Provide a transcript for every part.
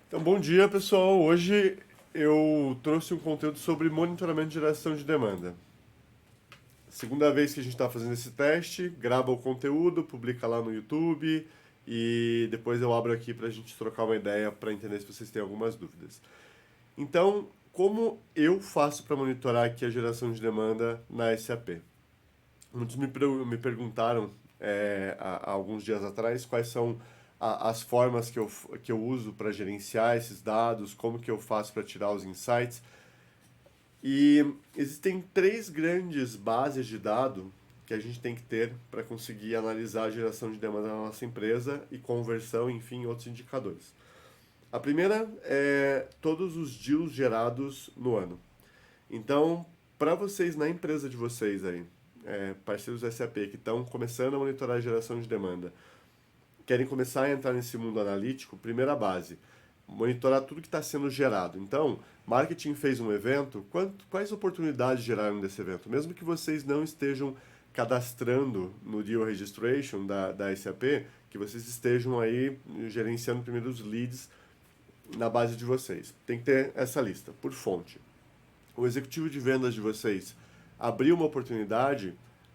Então, bom dia, pessoal. Hoje eu trouxe um conteúdo sobre monitoramento de geração de demanda. Segunda vez que a gente está fazendo esse teste, grava o conteúdo, publica lá no YouTube e depois eu abro aqui para a gente trocar uma ideia para entender se vocês têm algumas dúvidas. Então, como eu faço para monitorar aqui a geração de demanda na SAP? Muitos me perguntaram há alguns dias atrás quais são as formas que eu uso para gerenciar esses dados, como que eu faço para tirar os insights. E existem três grandes bases de dados que a gente tem que ter para conseguir analisar a geração de demanda na nossa empresa e conversão, enfim, outros indicadores. A primeira é todos os deals gerados no ano. Então, para vocês na empresa de vocês aí, parceiros do SAP que estão começando a monitorar a geração de demanda, querem começar a entrar nesse mundo analítico, primeira base, monitorar tudo que está sendo gerado. Então, marketing fez um evento, quais oportunidades geraram desse evento? Mesmo que vocês não estejam cadastrando no Deal Registration da SAP, que vocês estejam aí gerenciando primeiro os leads na base de vocês. Tem que ter essa lista, por fonte. O executivo de vendas de vocês abriu uma oportunidade,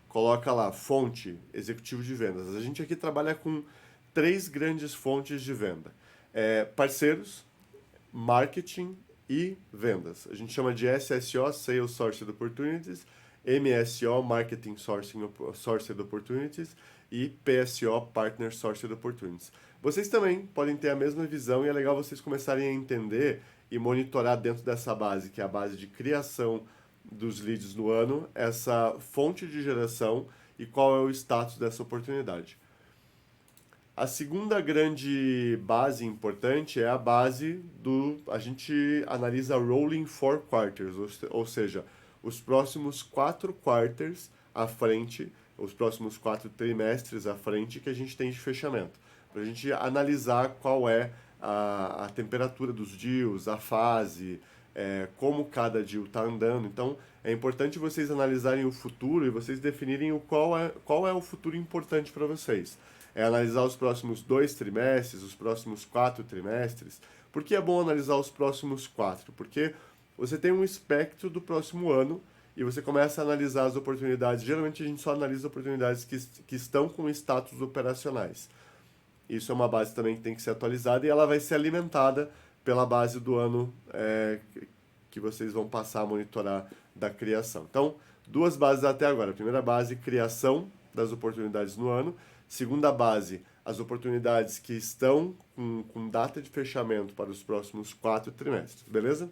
coloca lá, fonte, executivo de vendas. A gente aqui trabalha com três grandes fontes de venda. Parceiros, marketing e vendas. A gente chama de SSO, Sales Sourced Opportunities, MSO, Marketing Sourced Opportunities e PSO, Partner Sourced Opportunities. Vocês também podem ter a mesma visão e é legal vocês começarem a entender e monitorar dentro dessa base, que é a base de criação dos leads no ano, essa fonte de geração e qual é o status dessa oportunidade. A segunda grande base importante é a base do. A gente analisa rolling four quarters, ou seja, os próximos 4 quarters à frente, os próximos 4 trimestres à frente que a gente tem de fechamento. Para a gente analisar qual é a temperatura dos deals, a fase, como cada deal está andando. Então, é importante vocês analisarem o futuro e vocês definirem qual é o futuro importante para vocês. É analisar os próximos 2 trimestres, os próximos 4 trimestres. Por que é bom analisar os próximos 4? Porque você tem um espectro do próximo ano e você começa a analisar as oportunidades. Geralmente a gente só analisa oportunidades que estão com status operacionais. Isso é uma base também que tem que ser atualizada e ela vai ser alimentada pela base do ano que vocês vão passar a monitorar da criação. Então, duas bases até agora. A primeira base, criação das oportunidades no ano. Segunda base, as oportunidades que estão com data de fechamento para os próximos 4 trimestres, beleza?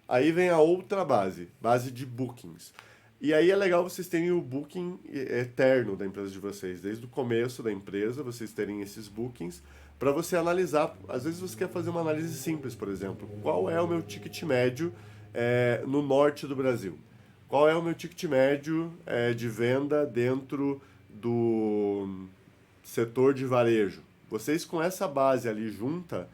Aí vem a outra base, base de bookings. E aí é legal vocês terem o booking eterno da empresa de vocês, desde o começo da empresa, vocês terem esses bookings, para você analisar. Às vezes você quer fazer uma análise simples, por exemplo, qual é o meu ticket médio no norte do Brasil? Qual é o meu ticket médio de venda dentro do setor de varejo? Vocês com essa base ali junta,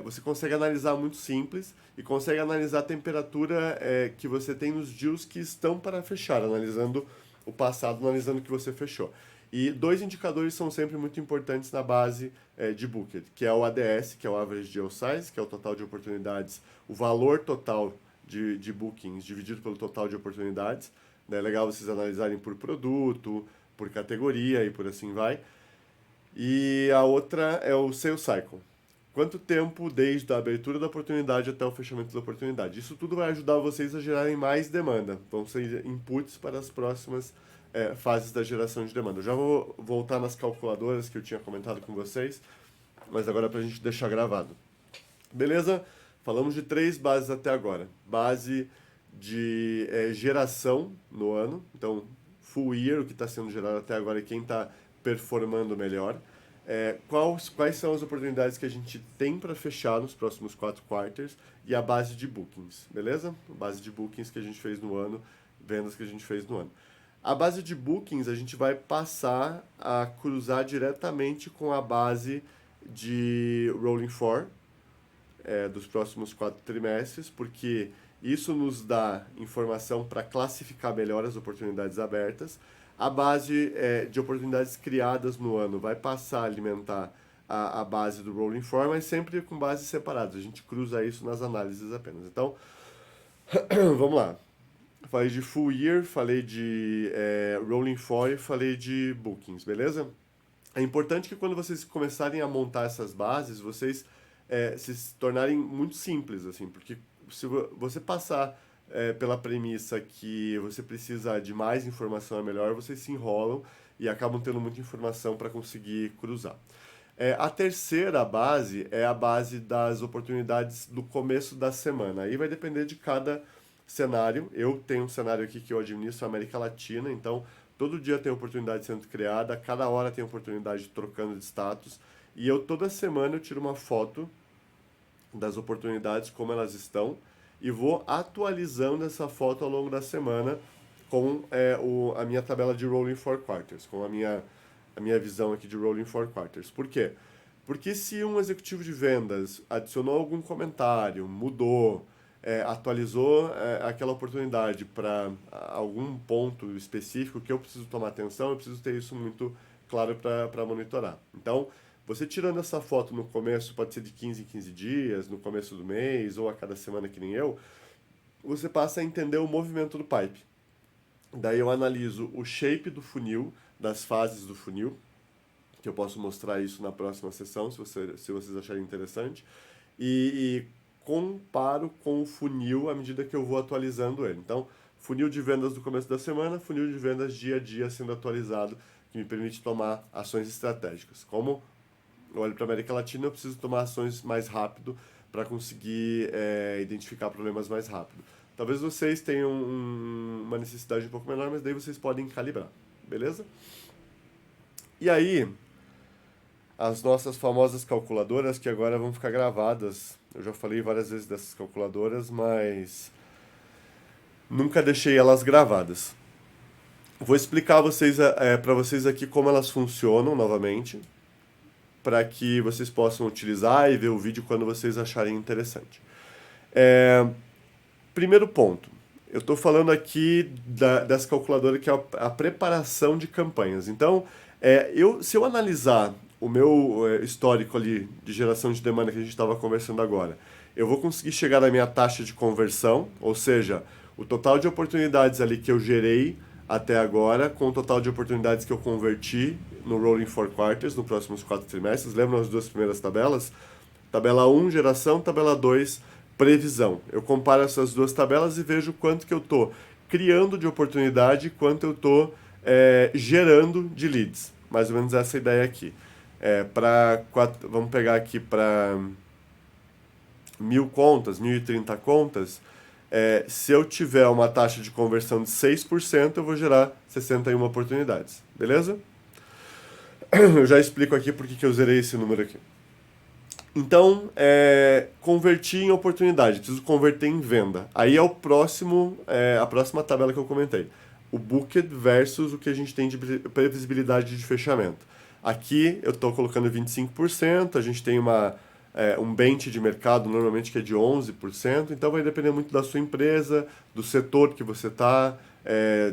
você consegue analisar muito simples e consegue analisar a temperatura que você tem nos deals que estão para fechar, analisando o passado, analisando o que você fechou. E dois indicadores são sempre muito importantes na base de Booked, que é o ADS, que é o Average Deal Size, que é o total de oportunidades, o valor total de bookings dividido pelo total de oportunidades. É legal vocês analisarem por produto, por categoria e por assim vai. E a outra é o Sales Cycle. Quanto tempo desde a abertura da oportunidade até o fechamento da oportunidade? Isso tudo vai ajudar vocês a gerarem mais demanda. Vão ser inputs para as próximas fases da geração de demanda. Eu já vou voltar nas calculadoras que eu tinha comentado com vocês, mas agora é para a gente deixar gravado. Beleza? Falamos de três bases até agora. Base de geração no ano, então full year, o que está sendo gerado até agora e quem está performando melhor. Quais são as oportunidades que a gente tem para fechar nos próximos 4 quarters e a base de bookings, beleza? Base de bookings que a gente fez no ano, vendas que a gente fez no ano. A base de bookings a gente vai passar a cruzar diretamente com a base de Rolling four dos próximos 4 trimestres, porque isso nos dá informação para classificar melhor as oportunidades abertas. A base de oportunidades criadas no ano vai passar a alimentar a base do Rolling For, mas sempre com bases separadas. A gente cruza isso nas análises apenas. Então, vamos lá. Falei de Full Year, falei de Rolling For e falei de Bookings, beleza? É importante que quando vocês começarem a montar essas bases, vocês se tornarem muito simples, assim, porque se você passar pela premissa que você precisa de mais informação é melhor, vocês se enrolam e acabam tendo muita informação para conseguir cruzar. A terceira base é a base das oportunidades do começo da semana. Aí vai depender de cada cenário. Eu tenho um cenário aqui que eu administro a América Latina, então todo dia tem oportunidade sendo criada, cada hora tem oportunidade trocando de status, e eu toda semana eu tiro uma foto das oportunidades, como elas estão, e vou atualizando essa foto ao longo da semana com a minha tabela de Rolling Four Quarters, com a minha visão aqui de Rolling Four Quarters. Por quê? Porque se um executivo de vendas adicionou algum comentário, mudou, atualizou aquela oportunidade para algum ponto específico que eu preciso tomar atenção, eu preciso ter isso muito claro para monitorar. Então, você tirando essa foto no começo, pode ser de 15 em 15 dias, no começo do mês, ou a cada semana que nem eu, você passa a entender o movimento do pipe. Daí eu analiso o shape do funil, das fases do funil, que eu posso mostrar isso na próxima sessão, se vocês acharem interessante, e comparo com o funil à medida que eu vou atualizando ele. Então, funil de vendas do começo da semana, funil de vendas dia a dia sendo atualizado, que me permite tomar ações estratégicas. Como eu olho para a América Latina, eu preciso tomar ações mais rápido para conseguir identificar problemas mais rápido. Talvez vocês tenham uma necessidade um pouco menor, mas daí vocês podem calibrar, beleza? E aí, as nossas famosas calculadoras, que agora vão ficar gravadas. Eu já falei várias vezes dessas calculadoras, mas nunca deixei elas gravadas. Vou explicar para vocês aqui como elas funcionam novamente, para que vocês possam utilizar e ver o vídeo quando vocês acharem interessante. Primeiro ponto, eu estou falando aqui dessa calculadora que é a preparação de campanhas. Então, se eu analisar o meu histórico ali de geração de demanda que a gente estava conversando agora, eu vou conseguir chegar na minha taxa de conversão, ou seja, o total de oportunidades ali que eu gerei até agora, com o total de oportunidades que eu converti no Rolling Four Quarters, nos próximos 4 trimestres. Lembram as duas primeiras tabelas? Tabela 1, geração, tabela 2, previsão. Eu comparo essas duas tabelas e vejo quanto que eu estou criando de oportunidade e quanto eu estou gerando de leads. Mais ou menos essa ideia aqui. Vamos pegar aqui para 1.000 contas, 1.030 contas. Se eu tiver uma taxa de conversão de 6%, eu vou gerar 61 oportunidades. Beleza? Eu já explico aqui porque que eu zerei esse número aqui. Então, converti em oportunidade, preciso converter em venda. Aí é a próxima tabela que eu comentei. O Booked versus o que a gente tem de previsibilidade de fechamento. Aqui eu estou colocando 25%, a gente tem um bench de mercado normalmente que é de 11%, então vai depender muito da sua empresa, do setor que você está,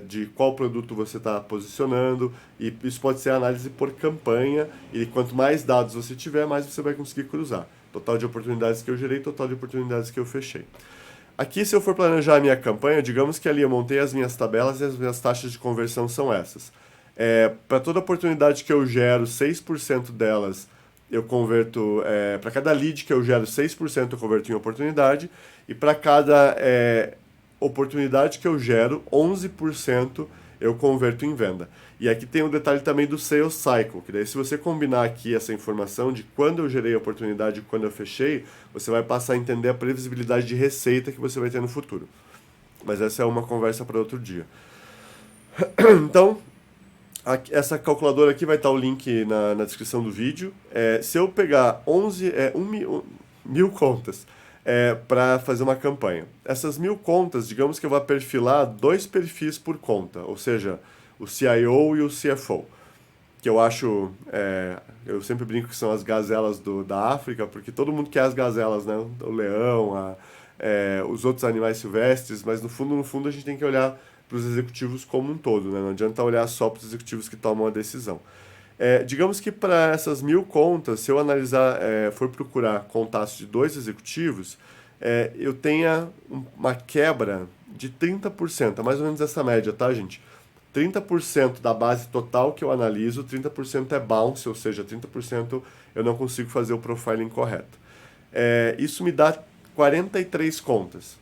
de qual produto você está posicionando, e isso pode ser análise por campanha, e quanto mais dados você tiver, mais você vai conseguir cruzar. Total de oportunidades que eu gerei, total de oportunidades que eu fechei. Aqui, se eu for planejar a minha campanha, digamos que ali eu montei as minhas tabelas e as minhas taxas de conversão são essas. Para toda oportunidade que eu gero, 6% delas eu converto, para cada lead que eu gero, 6% eu converto em oportunidade, e para cada oportunidade que eu gero, 11% eu converto em venda. E aqui tem um detalhe também do sales cycle, que daí se você combinar aqui essa informação de quando eu gerei a oportunidade e quando eu fechei, você vai passar a entender a previsibilidade de receita que você vai ter no futuro. Mas essa é uma conversa para outro dia. Então, essa calculadora aqui vai estar o link na descrição do vídeo. Se eu pegar 1.000 contas para fazer uma campanha, essas 1.000 contas, digamos que eu vou perfilar 2 perfis por conta, ou seja, o CIO e o CFO, que eu acho, eu sempre brinco que são as gazelas da África, porque todo mundo quer as gazelas, né? O leão, os outros animais silvestres, mas no fundo a gente tem que olhar para os executivos como um todo, né? Não adianta olhar só para os executivos que tomam a decisão. Digamos que para essas 1.000 contas, se eu analisar, for procurar contatos de 2 executivos, eu tenha uma quebra de 30%, é mais ou menos essa média, tá, gente? 30% da base total que eu analiso, 30% é bounce, ou seja, 30% eu não consigo fazer o profiling correto. Isso me dá 43 contas.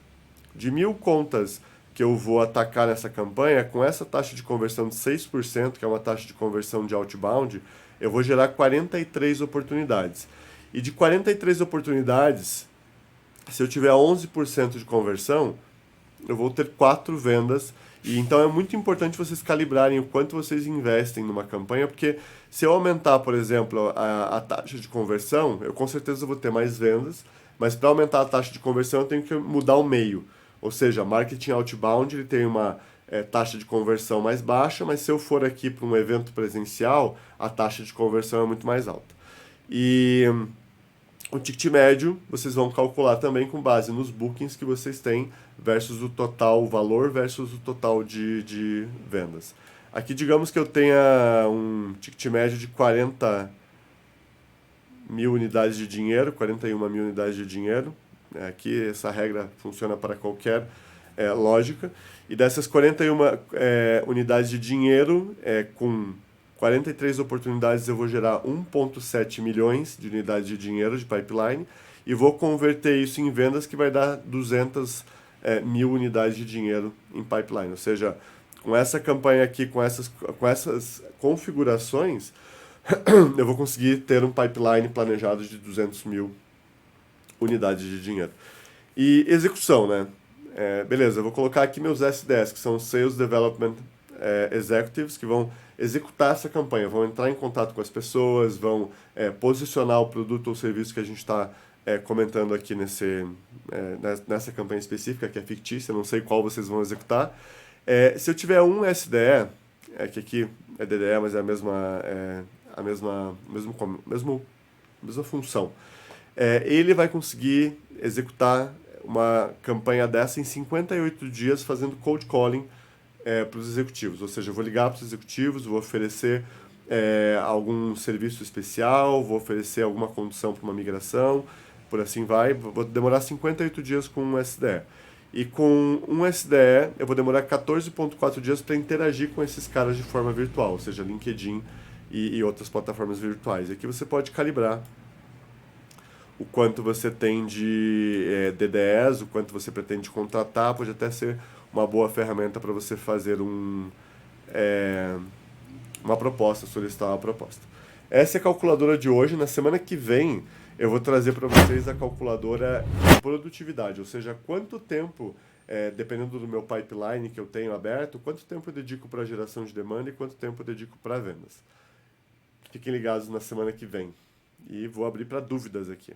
De 1.000 contas que eu vou atacar nessa campanha, com essa taxa de conversão de 6%, que é uma taxa de conversão de outbound, eu vou gerar 43 oportunidades. E de 43 oportunidades, se eu tiver 11% de conversão, eu vou ter 4 vendas. E então é muito importante vocês calibrarem o quanto vocês investem numa campanha, porque se eu aumentar, por exemplo, a taxa de conversão, eu com certeza vou ter mais vendas, mas para aumentar a taxa de conversão eu tenho que mudar o meio. Ou seja, marketing outbound ele tem uma taxa de conversão mais baixa, mas se eu for aqui para um evento presencial, a taxa de conversão é muito mais alta. E o ticket médio vocês vão calcular também com base nos bookings que vocês têm versus o total valor versus o total de vendas. Aqui, digamos que eu tenha um ticket médio de 40.000 unidades de dinheiro, 41.000 unidades de dinheiro. Aqui essa regra funciona para qualquer lógica. E dessas 41 unidades de dinheiro, com 43 oportunidades eu vou gerar 1,7 milhões de unidades de dinheiro de pipeline e vou converter isso em vendas que vai dar 200.000 unidades de dinheiro em pipeline. Ou seja, com essa campanha aqui, com essas configurações, eu vou conseguir ter um pipeline planejado de 200.000 unidades de dinheiro. E execução, né? Beleza, eu vou colocar aqui meus SDS, que são Sales Development Executives, que vão executar essa campanha, vão entrar em contato com as pessoas, vão posicionar o produto ou serviço que a gente está comentando aqui nessa campanha específica, que é fictícia, não sei qual vocês vão executar. Se eu tiver um SDE, que aqui é DDE, mas é a mesma função, ele vai conseguir executar uma campanha dessa em 58 dias fazendo cold calling para os executivos. Ou seja, eu vou ligar para os executivos, vou oferecer algum serviço especial, vou oferecer alguma condição para uma migração, por assim vai. Vou demorar 58 dias com um SDE. E com um SDE, eu vou demorar 14,4 dias para interagir com esses caras de forma virtual, ou seja, LinkedIn e outras plataformas virtuais. Aqui você pode calibrar o quanto você tem de DDEs, o quanto você pretende contratar, pode até ser uma boa ferramenta para você fazer uma proposta, solicitar uma proposta. Essa é a calculadora de hoje. Na semana que vem eu vou trazer para vocês a calculadora de produtividade, ou seja, quanto tempo, dependendo do meu pipeline que eu tenho aberto, quanto tempo eu dedico para geração de demanda e quanto tempo eu dedico para vendas. Fiquem ligados na semana que vem. E vou abrir para dúvidas aqui.